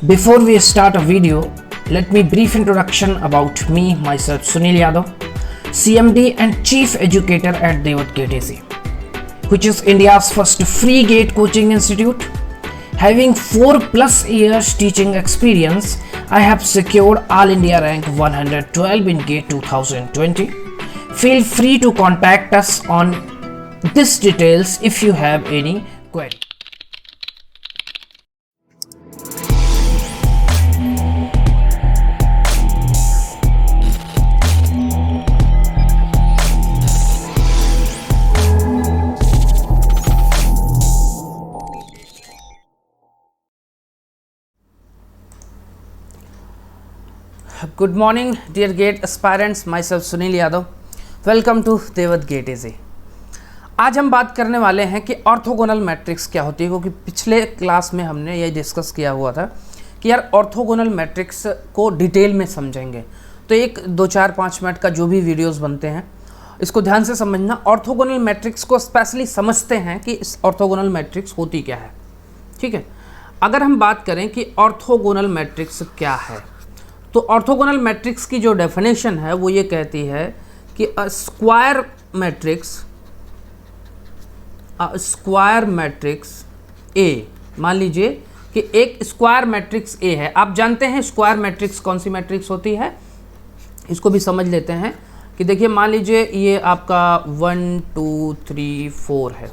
Before we start a video, let me brief introduction about me, myself Sunil Yadav, CMD and Chief Educator at Devat Gate AC, which is India's first free gate coaching institute. Having 4+ years teaching experience, I have secured All India rank 112 in GATE 2020. Feel free to contact us on these details if you have any query. Good morning, dear GATE aspirants. Myself Sunil Yadav. Welcome to देवत gate एजे। आज हम बात करने वाले हैं कि orthogonal matrix क्या होती है, क्योंकि पिछले क्लास में हमने ये डिस्कस किया हुआ था कि यार ऑर्थोगोनल मैट्रिक्स को डिटेल में समझेंगे। तो एक 2-4-5 मिनट का जो भी वीडियोस बनते हैं इसको ध्यान से समझना। ऑर्थोगोनल मैट्रिक्स को स्पेशली समझते हैं कि इस ऑर्थोगोनल मैट्रिक्स होती क्या है। ठीक है, अगर हम बात करें कि ऑर्थोगोनल मैट्रिक्स क्या है, तो ऑर्थोगोनल मैट्रिक्स की जो डेफिनेशन है वो ये कहती है कि स्क्वायर मैट्रिक्स ए, मान लीजिए कि एक स्क्वायर मैट्रिक्स ए है। आप जानते हैं स्क्वायर मैट्रिक्स कौन सी मैट्रिक्स होती है, इसको भी समझ लेते हैं कि देखिए मान लीजिए ये आपका 1 2 3 4 है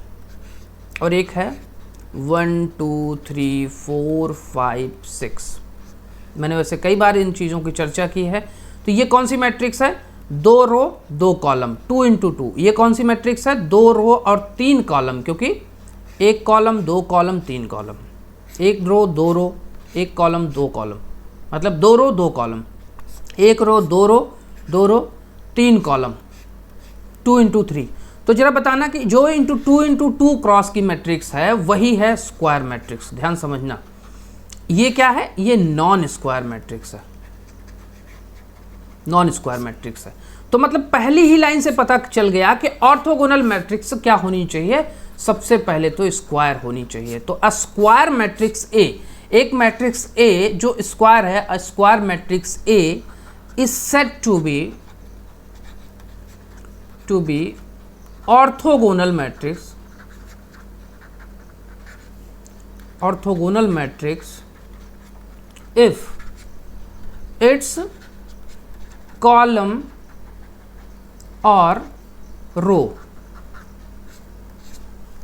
और एक है 1 2 3 4 5 6। मैंने वैसे कई बार इन चीज़ों की चर्चा की है। तो ये कौन सी मैट्रिक्स है? 2 रो 2 कॉलम, 2 × 2। ये कौन सी मैट्रिक्स है? 2 रो और 3 कॉलम, क्योंकि 1 कॉलम 2 कॉलम 3 कॉलम, 1 रो 2 रो 1 कॉलम 2 कॉलम, मतलब 2 रो 2 कॉलम, 1 रो 2 रो 2 रो 3 कॉलम, 2 × 3। तो जरा बताना कि जो 2 × 2 क्रॉस की मैट्रिक्स है वही है स्क्वायर मैट्रिक्स। ध्यान समझना, ये क्या है? ये नॉन स्क्वायर मैट्रिक्स है, नॉन स्क्वायर मैट्रिक्स है। तो मतलब पहली ही लाइन से पता चल गया कि ऑर्थोगोनल मैट्रिक्स क्या होनी चाहिए। सबसे पहले तो स्क्वायर होनी चाहिए। तो अ स्क्वायर मैट्रिक्स ए, एक मैट्रिक्स ए जो स्क्वायर है, a square matrix A is said to be orthogonal matrix if its column or row.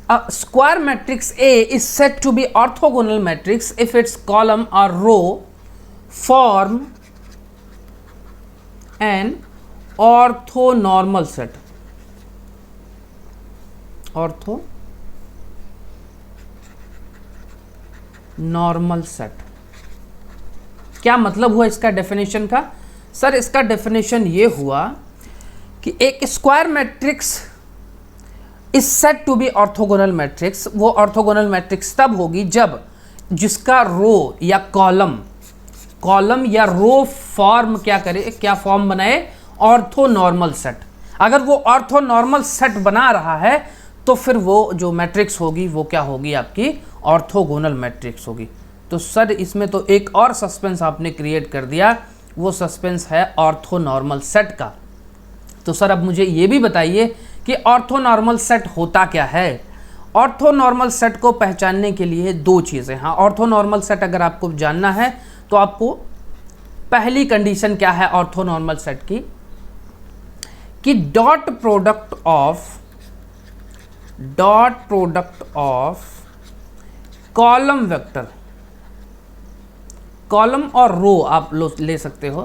A square matrix A is said to be orthogonal matrix if its column or row form an orthonormal set. orthonormal set क्या मतलब हुआ इसका definition का? Sir इसका definition ये हुआ कि एक square matrix is said to be orthogonal matrix. वो ऑर्थोगोनल मैट्रिक्स तब होगी जब जिसका रो या कॉलम या रो फॉर्म क्या करे, क्या फॉर्म बनाए? Orthonormal set. अगर वो ऑर्थोनॉर्मल सेट बना रहा है तो फिर वो जो मैट्रिक्स होगी वो क्या होगी? आपकी ऑर्थोगोनल मैट्रिक्स होगी। तो सर इसमें तो एक और सस्पेंस आपने क्रिएट कर दिया, वो सस्पेंस है ऑर्थोनॉर्मल सेट का। तो सर अब मुझे ये भी बताइए कि ऑर्थोनॉर्मल सेट होता क्या है। ऑर्थोनॉर्मल सेट को पहचानने के लिए 2 चीज़ें। हाँ, ऑर्थोनॉर्मल सेट अगर आपको जानना है तो आपको पहली कंडीशन क्या है ऑर्थोनॉर्मल सेट की, कि dot product of column vector, column और रो आप ले सकते हो,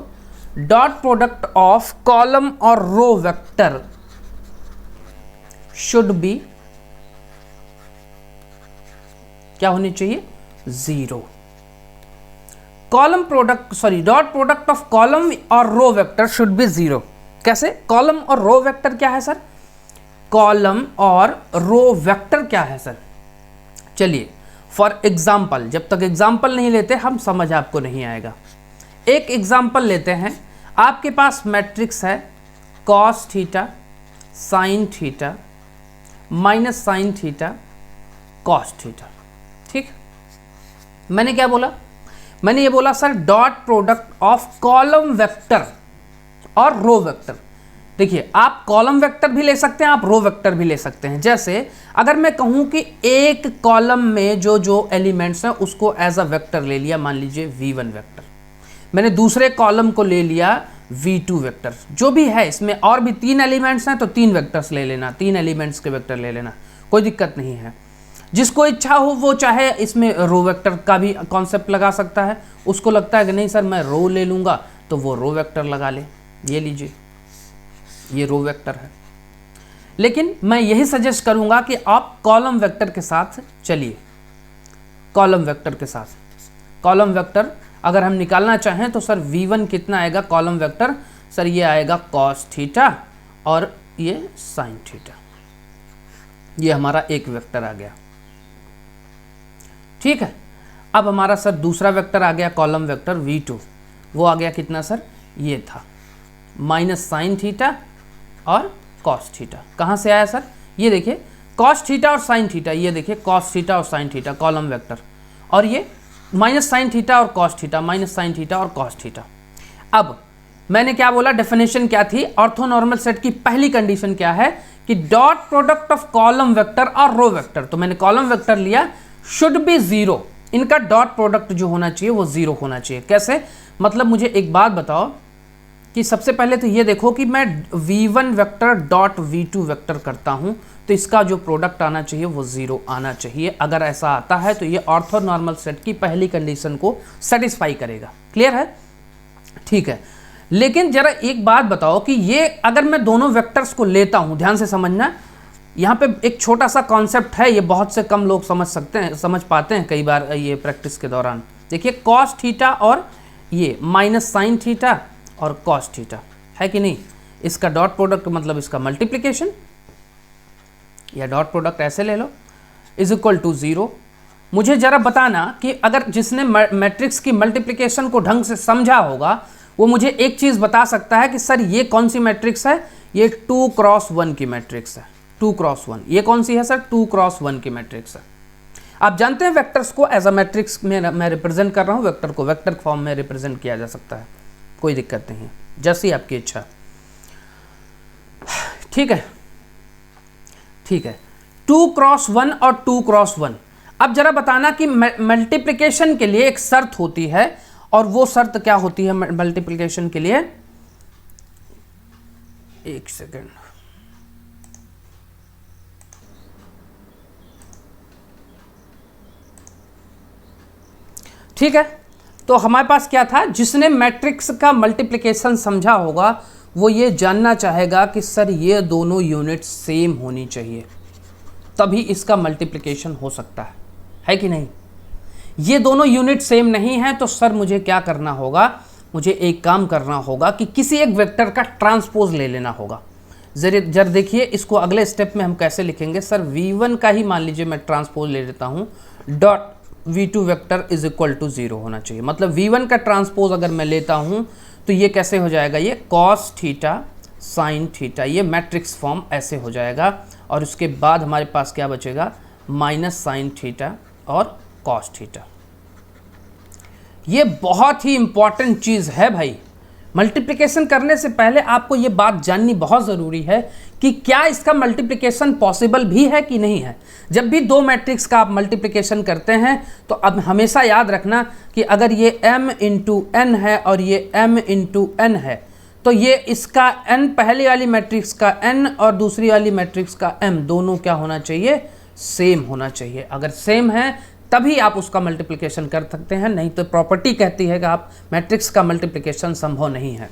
डॉट प्रोडक्ट ऑफ कॉलम और रो वेक्टर शुड बी क्या होनी चाहिए? 0। डॉट प्रोडक्ट ऑफ कॉलम और रो वेक्टर शुड बी 0। कैसे? कॉलम और रो वेक्टर क्या है सर? कॉलम और रो वेक्टर क्या है सर? चलिए फॉर एग्जाम्पल, जब तक एग्जाम्पल नहीं लेते हम समझ आपको नहीं आएगा। एक एग्जाम्पल लेते हैं। आपके पास मैट्रिक्स है cos theta, sine theta, minus sine theta, cos theta. ठीक, मैंने क्या बोला? मैंने ये बोला sir dot product of column vector और रो वेक्टर। देखिए आप कॉलम वेक्टर भी ले सकते हैं, आप रो वेक्टर भी ले सकते हैं। जैसे अगर मैं कहूं कि एक कॉलम में जो जो एलिमेंट्स हैं उसको एज अ वेक्टर ले लिया, मान लीजिए v1 वेक्टर, मैंने दूसरे कॉलम को ले लिया v2 वेक्टर, जो भी है इसमें और भी 3 एलिमेंट्स हैं तो 3 वेक्टर्स ले लेना, 3 एलिमेंट्स के वेक्टर ले लेना, कोई दिक्कत नहीं है। जिसको इच्छा हो वो चाहे इसमें रो वेक्टर का भी कॉन्सेप्ट लगा सकता है, उसको लगता है कि नहीं सर मैं रो ले लूँगा तो वो रो वेक्टर लगा ले, ये लीजिए ये रो वेक्टर है। लेकिन मैं यही सजेस्ट करूंगा कि आप कॉलम वेक्टर के साथ चलिए, कॉलम वेक्टर के साथ। कॉलम वेक्टर अगर हम निकालना चाहें तो सर v1 कितना आएगा कॉलम वेक्टर, सर ये आएगा cos थीटा और ये sin थीटा, ये हमारा एक वेक्टर आ गया। ठीक है, अब हमारा सर दूसरा वेक्टर आ गया कॉलम वेक्टर v2, वो आ गया कितना सर, ये था माइनस साइन थीटा और कॉस थीटा। कहाँ से आया सर, ये देखिए कॉस थीटा और साइन थीटा, ये देखिए कॉस थीटा और साइन थीटा कॉलम वेक्टर, और ये माइनस साइन थीटा और cos theta, minus sine theta और कॉस थीटा। अब मैंने क्या बोला, डेफिनेशन क्या थी, ऑर्थोनॉर्मल सेट की पहली कंडीशन क्या है कि dot product of column vector और रो वेक्टर, तो मैंने कॉलम वेक्टर लिया, शुड बी जीरो, इनका डॉट प्रोडक्ट जो होना चाहिए वो जीरो होना चाहिए। कैसे, मतलब मुझे एक बात बताओ कि सबसे पहले तो ये देखो कि मैं v1 vector dot v2 vector करता हूं तो इसका जो प्रोडक्ट आना चाहिए वो जीरो आना चाहिए। अगर ऐसा आता है तो ये ऑर्थोनॉर्मल सेट की पहली कंडीशन को सेटिस्फाई करेगा। क्लियर है, ठीक है। लेकिन जरा एक बात बताओ कि ये अगर मैं दोनों वेक्टर्स को लेता हूं, ध्यान से समझना, यहाँ पे एक छोटा सा कॉन्सेप्ट है, ये बहुत से कम लोग समझ पाते हैं कई बार ये प्रैक्टिस के दौरान। देखिए कॉस थीटा और ये माइनस साइन थीटा और कॉस थीटा है कि नहीं, इसका डॉट प्रोडक्ट मतलब इसका मल्टीप्लिकेशन, या डॉट प्रोडक्ट ऐसे ले लो, इज इक्वल टू जीरो। मुझे जरा बताना कि अगर जिसने मैट्रिक्स की मल्टीप्लिकेशन को ढंग से समझा होगा वो मुझे एक चीज बता सकता है कि सर ये कौन सी मैट्रिक्स है, ये 2 क्रॉस 1 की मैट्रिक्स है, 2 क्रॉस 1। ये कौन सी है सर, 2 क्रॉस 1 की मैट्रिक्स है। आप जानते हैं वेक्टर्स को एज अ मैट्रिक्स में मैं रिप्रेजेंट कर रहा हूं, वेक्टर को वेक्टर फॉर्म में रिप्रेजेंट किया जा सकता है, कोई दिक्कत नहीं है, जैसी आपकी इच्छा। ठीक है, ठीक है, 2 क्रॉस 1 और 2 क्रॉस 1। अब जरा बताना कि मल्टीप्लिकेशन के लिए एक शर्त होती है, और वो शर्त क्या होती है मल्टीप्लिकेशन के लिए, एक सेकेंड, ठीक है। तो हमारे पास क्या था, जिसने मैट्रिक्स का मल्टीप्लिकेशन समझा होगा वो ये जानना चाहेगा कि सर ये दोनों यूनिट सेम होनी चाहिए तभी इसका मल्टीप्लिकेशन हो सकता है कि नहीं। ये दोनों यूनिट सेम नहीं है तो सर मुझे क्या करना होगा, मुझे एक काम करना होगा कि किसी एक वेक्टर का ट्रांसपोज ले लेना होगा। जरा देखिए इसको अगले स्टेप में हम कैसे लिखेंगे। सर v1 का ही मान लीजिए मैं ट्रांसपोज ले लेता हूँ, dot v2 vector is equal to zero होना चाहिए। मतलब v1 का ट्रांसपोज अगर मैं लेता हूँ तो ये कैसे हो जाएगा, ये कॉस थीटा साइन थीटा, ये मैट्रिक्स फॉर्म ऐसे हो जाएगा। और उसके बाद हमारे पास क्या बचेगा, माइनस साइन थीटा और कॉस थीटा। ये बहुत ही इंपॉर्टेंट चीज़ है भाई। मल्टीप्लिकेशन करने से पहले आपको ये बात जाननी बहुत ज़रूरी है कि क्या इसका मल्टीप्लिकेशन पॉसिबल भी है कि नहीं है। जब भी दो मैट्रिक्स का आप मल्टीप्लिकेशन करते हैं तो अब हमेशा याद रखना कि अगर ये m इंटू एन है और ये m इंटू एन है तो ये इसका n पहली वाली मैट्रिक्स का n और दूसरी वाली मैट्रिक्स का m दोनों क्या होना चाहिए, सेम होना चाहिए। अगर सेम है तभी आप उसका मल्टीप्लिकेशन कर सकते हैं, नहीं तो प्रॉपर्टी कहती है कि आप मैट्रिक्स का मल्टीप्लिकेशन संभव नहीं है।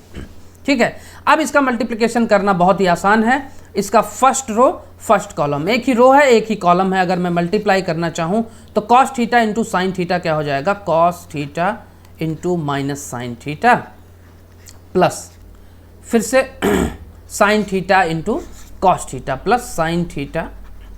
ठीक है, अब इसका मल्टीप्लिकेशन करना बहुत ही आसान है। इसका फर्स्ट रो फर्स्ट कॉलम, एक ही रो है एक ही कॉलम है, अगर मैं मल्टीप्लाई करना चाहूँ तो cos theta into sine theta क्या हो जाएगा, cos theta into minus sine theta plus फिर से sine theta into cos theta plus sine theta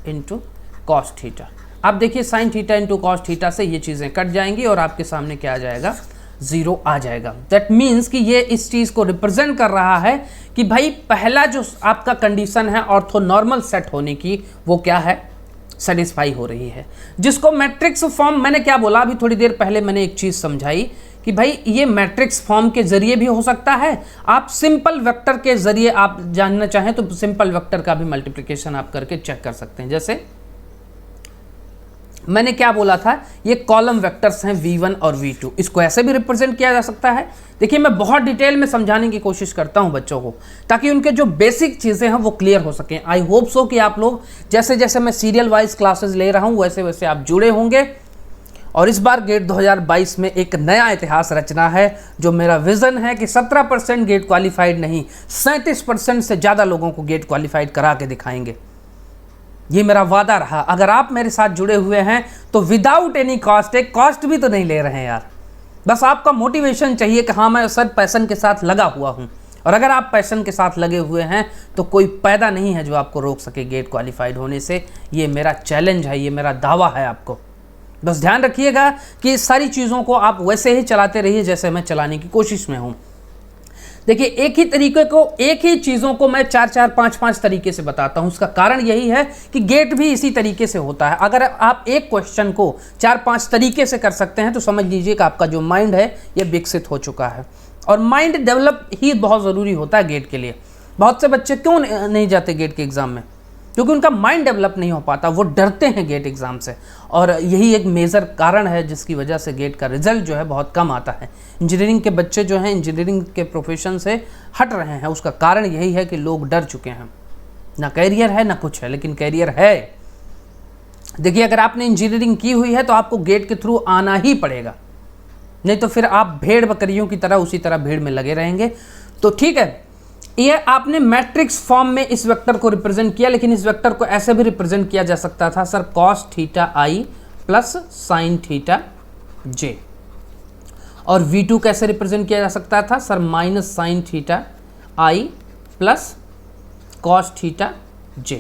into cos theta. अब देखिए sine theta into cos theta से ये चीज़ें कट जाएंगी और आपके सामने क्या आ जाएगा, जीरो आ जाएगा। दैट मीन्स कि ये इस चीज़ को रिप्रेजेंट कर रहा है कि भाई पहला जो आपका कंडीशन है ऑर्थोनॉर्मल सेट होने की वो क्या है, सेटिस्फाई हो रही है। जिसको मैट्रिक्स फॉर्म, मैंने क्या बोला अभी थोड़ी देर पहले मैंने एक चीज़ समझाई कि भाई ये मैट्रिक्स फॉर्म के जरिए भी हो सकता है, आप सिंपल वेक्टर के जरिए आप जानना चाहें तो सिंपल वेक्टर का भी मल्टीप्लिकेशन आप करके चेक कर सकते हैं। जैसे मैंने क्या बोला था, ये कॉलम वेक्टर्स हैं v1 और v2, इसको ऐसे भी रिप्रेजेंट किया जा सकता है। देखिए मैं बहुत डिटेल में समझाने की कोशिश करता हूं बच्चों को, ताकि उनके जो बेसिक चीज़ें हैं वो क्लियर हो सकें। आई होप सो कि आप लोग जैसे जैसे मैं सीरियल वाइज क्लासेस ले रहा हूं वैसे वैसे आप जुड़े होंगे। और इस बार गेट 2022 में एक नया इतिहास रचना है, जो मेरा विजन है कि 17% गेट क्वालिफाइड नहीं, 37% से ज़्यादा लोगों को गेट क्वालिफाइड करा के दिखाएंगे। ये मेरा वादा रहा। अगर आप मेरे साथ जुड़े हुए हैं तो विदाउट एनी कॉस्ट, एक कॉस्ट भी तो नहीं ले रहे हैं यार, बस आपका मोटिवेशन चाहिए कि हाँ मैं सर पैशन के साथ लगा हुआ हूँ। और अगर आप पैशन के साथ लगे हुए हैं तो कोई पैदा नहीं है जो आपको रोक सके गेट क्वालिफाइड होने से। ये मेरा चैलेंज है, ये मेरा दावा है आपको। बस ध्यान रखिएगा कि इस सारी चीज़ों को आप वैसे ही चलाते रहिए जैसे मैं चलाने की कोशिश में हूँ। देखिए एक ही तरीके को, एक ही चीज़ों को मैं 4-4, 5-5 तरीके से बताता हूँ। उसका कारण यही है कि गेट भी इसी तरीके से होता है। अगर आप एक क्वेश्चन को 4-5 तरीके से कर सकते हैं तो समझ लीजिए कि आपका जो माइंड है ये विकसित हो चुका है। और माइंड डेवलप ही बहुत ज़रूरी होता है गेट के लिए। बहुत से बच्चे क्यों नहीं जाते गेट के एग्ज़ाम में? क्योंकि उनका माइंड डेवलप नहीं हो पाता, वो डरते हैं गेट एग्ज़ाम से। और यही एक मेजर कारण है जिसकी वजह से गेट का रिजल्ट जो है बहुत कम आता है। इंजीनियरिंग के बच्चे जो हैं इंजीनियरिंग के प्रोफेशन से हट रहे हैं, उसका कारण यही है कि लोग डर चुके हैं। ना कैरियर है ना कुछ है, लेकिन कैरियर है। देखिए अगर आपने इंजीनियरिंग की हुई है तो आपको गेट के थ्रू आना ही पड़ेगा, नहीं तो फिर आप भेड़ बकरियों की तरह उसी तरह भीड़ में लगे रहेंगे। तो ठीक है, ये आपने मैट्रिक्स फॉर्म में इस वेक्टर को रिप्रेजेंट किया, लेकिन इस वेक्टर को ऐसे भी रिप्रेजेंट किया जा सकता था sir cos theta i plus sine theta j। और v2 कैसे रिप्रेजेंट किया जा सकता था sir minus sine theta i plus cos theta j।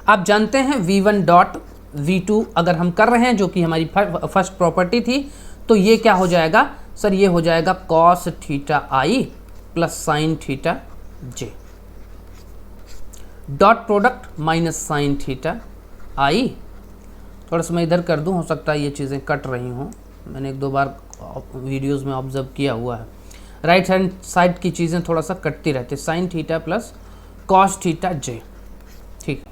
आप जानते हैं v1 डॉट v2 अगर हम कर रहे हैं, जो कि हमारी फर्स्ट प्रॉपर्टी थी, तो ये क्या हो जाएगा सर, ये हो जाएगा cos theta i plus sine theta j। Dot product minus sine theta i। थोड़ा सा मैं इधर कर दूं, हो सकता है ये चीज़ें कट रही हों, मैंने 1-2 बार वीडियोस में ऑब्जर्व किया हुआ है। राइट हैंड साइड की चीज़ें थोड़ा सा कटती रहती है। Sine theta plus cos theta j। ठीक,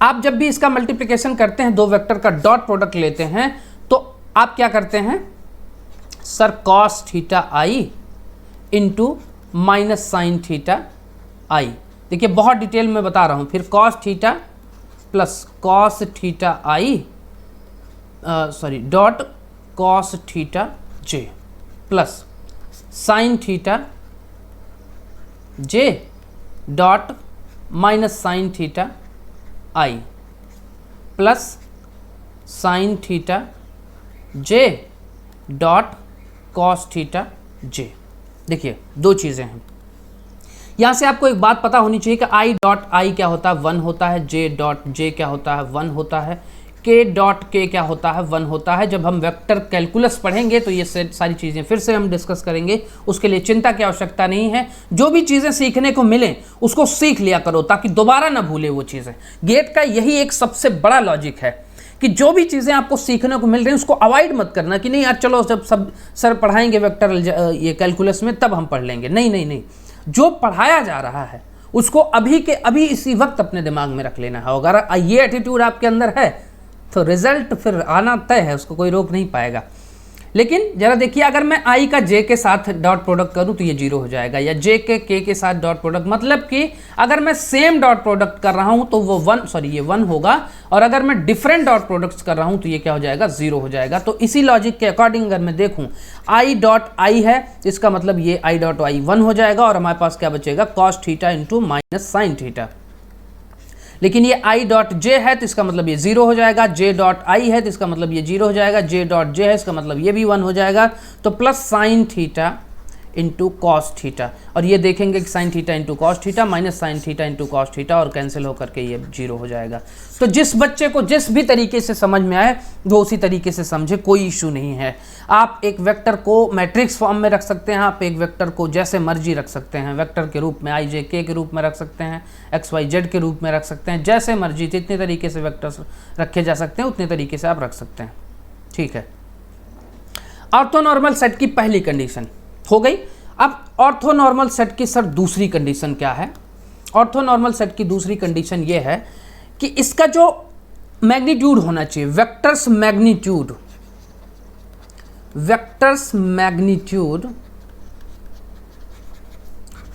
आप जब भी इसका मल्टीप्लिकेशन करते हैं, दो वेक्टर का डॉट प्रोडक्ट लेते हैं, तो आप क्या करते हैं sir cos theta i into minus sine theta i। देखिए बहुत डिटेल में बता रहा हूँ। फिर cos theta plus cos theta i dot cos theta j plus sine theta j dot minus sine theta i plus sine theta j dot cos theta j। देखिए दो चीज़ें हैं यहाँ से। आपको एक बात पता होनी चाहिए कि i डॉट i क्या होता है, 1 होता है। j डॉट j क्या होता है, 1 होता है। k डॉट k क्या होता है, 1 होता है। जब हम वेक्टर कैलकुलस पढ़ेंगे तो ये सारी चीज़ें फिर से हम डिस्कस करेंगे, उसके लिए चिंता की आवश्यकता नहीं है। जो भी चीज़ें सीखने को मिले उसको सीख लिया करो ताकि दोबारा ना भूले वो चीज़ें। गेट का यही एक सबसे बड़ा लॉजिक है कि जो भी चीज़ें आपको सीखने को मिल रही हैं उसको अवॉइड मत करना कि नहीं यार चलो जब सब सर पढ़ाएंगे वेक्टर ये कैलकुलस में तब हम पढ़ लेंगे। नहीं नहीं नहीं, जो पढ़ाया जा रहा है उसको अभी के अभी इसी वक्त अपने दिमाग में रख लेना है। अगर ये एटीट्यूड आपके अंदर है तो रिजल्ट फिर आना तय है, उसको कोई रोक नहीं पाएगा। लेकिन जरा देखिए, अगर मैं i का j के साथ डॉट प्रोडक्ट करूं तो ये 0 हो जाएगा, या j के k के साथ डॉट प्रोडक्ट, मतलब कि अगर मैं सेम डॉट प्रोडक्ट कर रहा हूं तो वो 1 होगा, और अगर मैं डिफरेंट डॉट प्रोडक्ट्स कर रहा हूं तो ये क्या हो जाएगा, 0 हो जाएगा। तो इसी लॉजिक के अकॉर्डिंग अगर मैं देखूं i डॉट i है, इसका मतलब ये i डॉट i 1 हो जाएगा, और हमारे पास क्या बचेगा cos theta into minus sine theta. लेकिन ये i डॉट j है तो इसका मतलब ये 0 हो जाएगा, j डॉट i है तो इसका मतलब ये 0 हो जाएगा, j डॉट j है इसका मतलब ये भी 1 हो जाएगा। तो plus sine theta into cos theta, और ये देखेंगे कि sine theta into cos theta minus sine theta into cos theta, और कैंसिल होकर के ये 0 हो जाएगा। तो जिस बच्चे को जिस भी तरीके से समझ में आए वो उसी तरीके से समझे, कोई इशू नहीं है। आप एक वेक्टर को मैट्रिक्स फॉर्म में रख सकते हैं, आप एक वेक्टर को जैसे मर्जी रख सकते हैं, वेक्टर के रूप में i j k के रूप में रख सकते हैं, x y z के रूप में रख सकते हैं, जैसे मर्जी जितने तरीके से वेक्टर्स रखे जा सकते हैं उतने तरीके से आप रख सकते हैं। ठीक है, ऑर्थोनॉर्मल सेट की पहली कंडीशन हो गई। अब ऑर्थोनॉर्मल सेट की सर दूसरी कंडीशन क्या है? ऑर्थोनॉर्मल सेट की दूसरी कंडीशन ये है कि इसका जो मैग्नीट्यूड होना चाहिए, वेक्टर्स मैग्नीट्यूड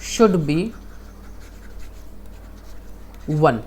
शुड बी 1।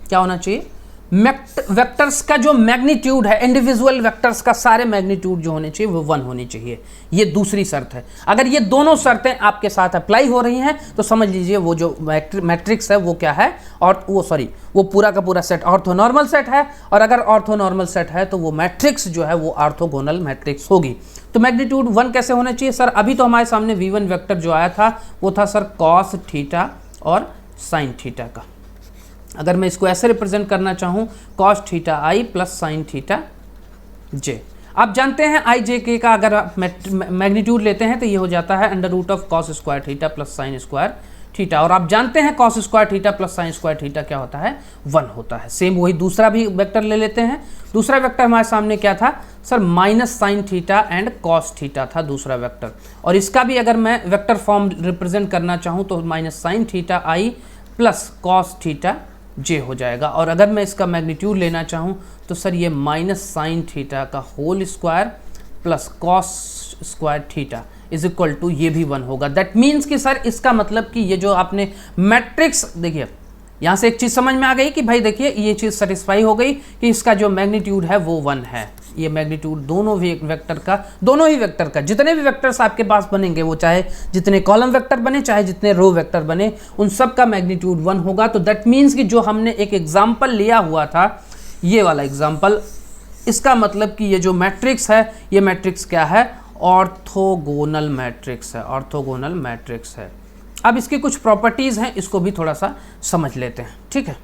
क्या होना चाहिए? वेक्टर्स का जो मैग्नीट्यूड है, इंडिविजुअल वेक्टर्स का सारे मैग्नीट्यूड जो होने चाहिए वो 1 होनी चाहिए। ये दूसरी शर्त है। अगर ये दोनों शर्तें आपके साथ अप्लाई हो रही हैं तो समझ लीजिए वो जो मैट्रिक्स है वो क्या है, और वो पूरा का पूरा सेट ऑर्थोनॉर्मल सेट है। और अगर ऑर्थोनॉर्मल सेट है तो वो मैट्रिक्स जो है वो ऑर्थोगोनल मैट्रिक्स होगी। तो मैग्नीट्यूड 1 कैसे होना चाहिए सर? अभी तो हमारे सामने v1 वेक्टर जो आया था वो था सर कॉस थीटा और साइन थीटा का। अगर मैं इसको ऐसे रिप्रेजेंट करना चाहूँ, कॉस थीटा आई प्लस साइन थीटा जे। आप जानते हैं आई जे के का अगर आप मैग्नीट्यूड लेते हैं तो ये हो जाता है under root of cos square theta plus sine square theta. और आप जानते हैं cos square theta plus sine square theta क्या होता है? 1 होता है। सेम वही दूसरा भी वेक्टर ले लेते हैं। दूसरा वेक्टर हमारे सामने क्या था sir? Minus sine theta and cos theta था दूसरा वेक्टर। और इसका भी अगर मैं वेक्टर फॉर्म रिप्रेजेंट करना चाहूँ तो माइनस साइन थीटा आई प्लस कॉस थीटा जे हो जाएगा। और अगर मैं इसका मैग्नीट्यूड लेना चाहूँ तो सर ये माइनस साइन थीटा का whole square plus cos square theta is equal to ये भी 1 होगा। दैट मीन्स कि सर इसका मतलब कि ये जो आपने मैट्रिक्स, देखिए यहाँ से एक चीज़ समझ में आ गई कि भाई देखिए ये चीज़ सेटिस्फाई हो गई कि इसका जो मैग्नीट्यूड है वो 1 है। ये मैग्नीट्यूड दोनों ही वेक्टर का जितने भी वेक्टर्स आपके पास बनेंगे, वो चाहे जितने कॉलम वेक्टर बने चाहे जितने रो वेक्टर बने, उन सब का मैग्नीट्यूड 1 होगा। तो दैट मीन्स कि जो हमने एक एग्जाम्पल लिया हुआ था, ये वाला एग्जाम्पल, इसका मतलब कि ये जो मैट्रिक्स है, ये मैट्रिक्स क्या है? ऑर्थोगोनल मैट्रिक्स है। ऑर्थोगोनल मैट्रिक्स है। अब इसकी कुछ प्रॉपर्टीज हैं, इसको भी थोड़ा सा समझ लेते हैं, ठीक है।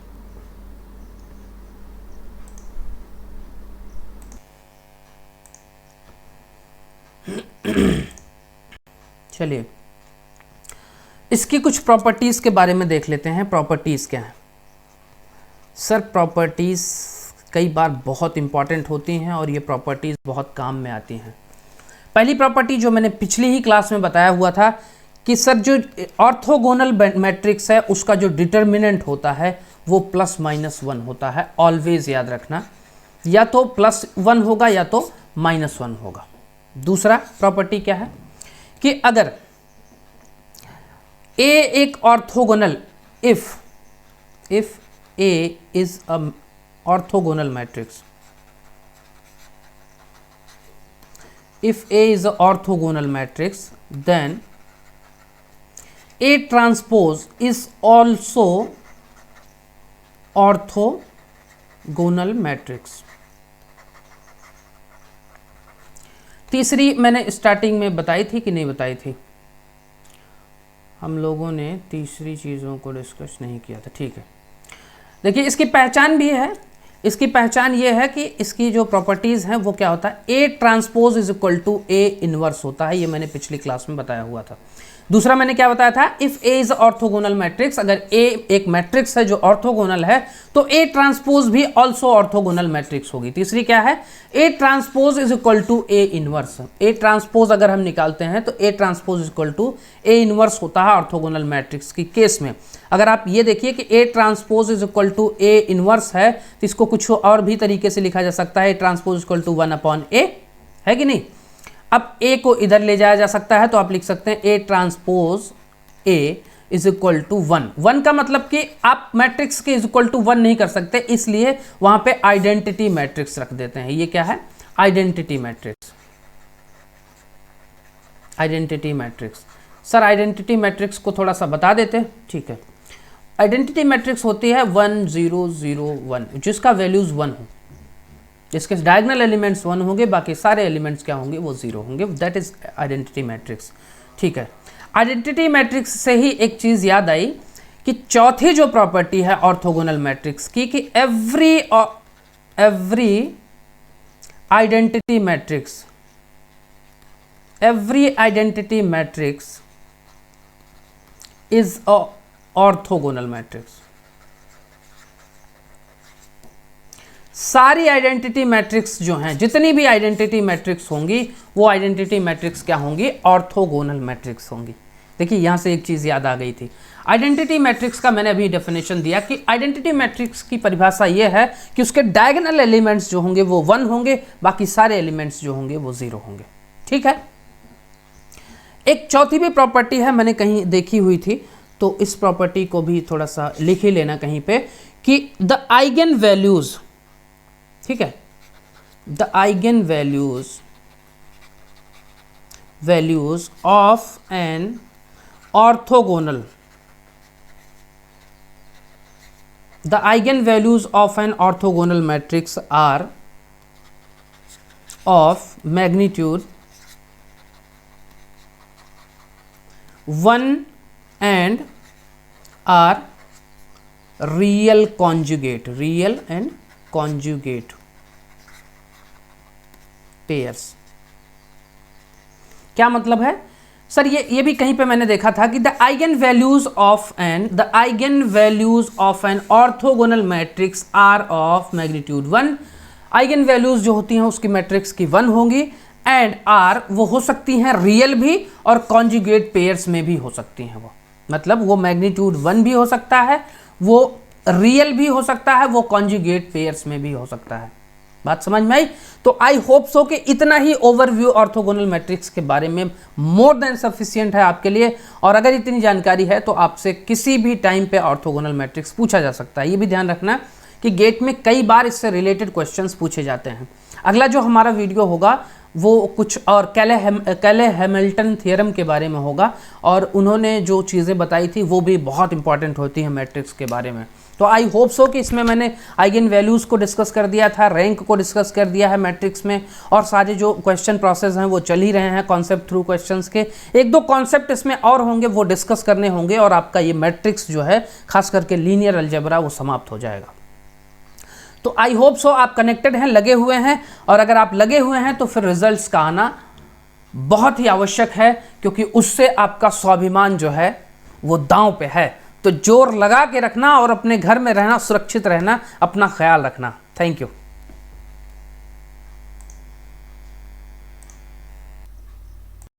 चलिए इसकी कुछ प्रॉपर्टीज के बारे में देख लेते हैं। प्रॉपर्टीज क्या है सर? प्रॉपर्टीज कई बार बहुत इंपॉर्टेंट होती हैं और ये प्रॉपर्टीज बहुत काम में आती हैं। पहली प्रॉपर्टी जो मैंने पिछली ही क्लास में बताया हुआ था कि सर जो ऑर्थोगोनल मैट्रिक्स है उसका जो डिटर्मिनेंट होता है वो प्लस माइनस 1 होता है। ऑलवेज याद रखना, या तो प्लस 1 होगा या तो माइनस 1 होगा। दूसरा प्रॉपर्टी क्या है कि अगर A एक orthogonal, if A is a orthogonal matrix, if A is an orthogonal matrix, then A transpose is also orthogonal matrix। तीसरी मैंने स्टार्टिंग में बताई थी कि नहीं बताई थी? हम लोगों ने तीसरी चीज़ों को डिस्कस नहीं किया था, ठीक है। देखिए इसकी पहचान भी है। इसकी पहचान ये है कि इसकी जो प्रॉपर्टीज़ हैं वो क्या होता है? A transpose is equal to A inverse होता है। ये मैंने पिछली क्लास में बताया हुआ था। दूसरा मैंने क्या बताया था? If A is orthogonal matrix, अगर ए एक मैट्रिक्स है जो ऑर्थोगोनल है तो ए ट्रांसपोज भी ऑल्सो ऑर्थोगोनल मैट्रिक्स होगी। तीसरी क्या है? A transpose is equal to A inverse. A transpose अगर हम निकालते हैं तो A transpose is equal to A inverse होता है ऑर्थोगोनल मैट्रिक्स की केस में। अगर आप ये देखिए कि A transpose is equal to A inverse है तो इसको कुछ और भी तरीके से लिखा जा सकता है। A transpose is equal to 1/a है कि नहीं? अब ए को इधर ले जाया जा सकता है तो आप लिख सकते हैं A transpose A is equal to 1 का मतलब कि आप मैट्रिक्स के इज इक्वल टू 1 नहीं कर सकते, इसलिए वहां पे आइडेंटिटी मैट्रिक्स रख देते हैं। ये क्या है? Identity matrix. Identity matrix sir, identity matrix को थोड़ा सा बता देते हैं, ठीक है। आइडेंटिटी मैट्रिक्स होती है 1 0 0 1, जिसका वैल्यूज 1 हो, जिसके डायगोनल एलिमेंट्स 1 होंगे, बाकी सारे एलिमेंट्स क्या होंगे? वो 0 होंगे। दैट इज आइडेंटिटी मैट्रिक्स, ठीक है। आइडेंटिटी मैट्रिक्स से ही एक चीज याद आई कि चौथी जो प्रॉपर्टी है ऑर्थोगोनल मैट्रिक्स की, कि every identity matrix is a orthogonal matrix. सारी आइडेंटिटी मैट्रिक्स जो हैं, जितनी भी आइडेंटिटी मैट्रिक्स होंगी वो आइडेंटिटी मैट्रिक्स क्या होंगी, ऑर्थोगोनल मैट्रिक्स होंगी। देखिए यहाँ से एक चीज़ याद आ गई थी, आइडेंटिटी मैट्रिक्स का मैंने अभी डेफिनेशन दिया कि आइडेंटिटी मैट्रिक्स की परिभाषा ये है कि उसके डायगोनल एलिमेंट्स जो होंगे वो 1 होंगे, बाकी सारे एलिमेंट्स जो होंगे वो 0 होंगे। ठीक है। एक चौथी भी प्रॉपर्टी है, मैंने कहीं देखी हुई थी, तो इस प्रॉपर्टी को भी थोड़ा सा लिख ही लेना कहीं पे, कि द आइगन वैल्यूज, ठीक है, the eigenvalues of an orthogonal, the eigenvalues of an orthogonal matrix are of magnitude 1 and are real and conjugate pairs। क्या मतलब है सर, ये भी कहीं पे मैंने देखा था कि the eigenvalues of an orthogonal matrix are of magnitude 1। Eigenvalues जो होती हैं उसकी मैट्रिक्स की 1 होंगी, एंड आर वो हो सकती हैं रियल भी और कॉन्जुगेट पेयर्स में भी हो सकती हैं। वो मतलब वो मैग्नीट्यूड 1 भी हो सकता है, वो रियल भी हो सकता है, वो कॉन्जुगेट पेयर्स में भी हो सकता है। बात समझ में आई? तो आई होप सो कि इतना ही ओवरव्यू ऑर्थोगोनल मैट्रिक्स के बारे में मोर देन सफिशिएंट है आपके लिए। और अगर इतनी जानकारी है तो आपसे किसी भी टाइम पे ऑर्थोगोनल मैट्रिक्स पूछा जा सकता है। ये भी ध्यान रखना कि गेट में कई बार इससे रिलेटेड क्वेश्चंस पूछे जाते हैं। अगला जो हमारा वीडियो होगा वो कुछ और कैले हैमिल्टन थ्योरम के बारे में होगा, और उन्होंने जो चीज़ें बताई थी वो भी बहुत इंपॉर्टेंट होती हैं मैट्रिक्स के बारे में। तो आई होप सो कि इसमें मैंने आइगन वैल्यूज़ को डिस्कस कर दिया था, रैंक को डिस्कस कर दिया है मैट्रिक्स में, और सारे जो क्वेश्चन प्रोसेस हैं वो चल ही रहे हैं कॉन्सेप्ट थ्रू क्वेश्चंस के। एक दो कॉन्सेप्ट इसमें और होंगे, वो डिस्कस करने होंगे, और आपका ये मैट्रिक्स जो है खास करके लीनियर अलजेब्रा वो समाप्त हो जाएगा। तो आई होप सो आप कनेक्टेड हैं, लगे हुए हैं, और अगर आप लगे हुए हैं तो फिर रिजल्ट्स का आना बहुत ही आवश्यक है, क्योंकि उससे आपका स्वाभिमान जो है वो दांव पे है। तो जोर लगा के रखना और अपने घर में रहना, सुरक्षित रहना, अपना ख्याल रखना। Thank you.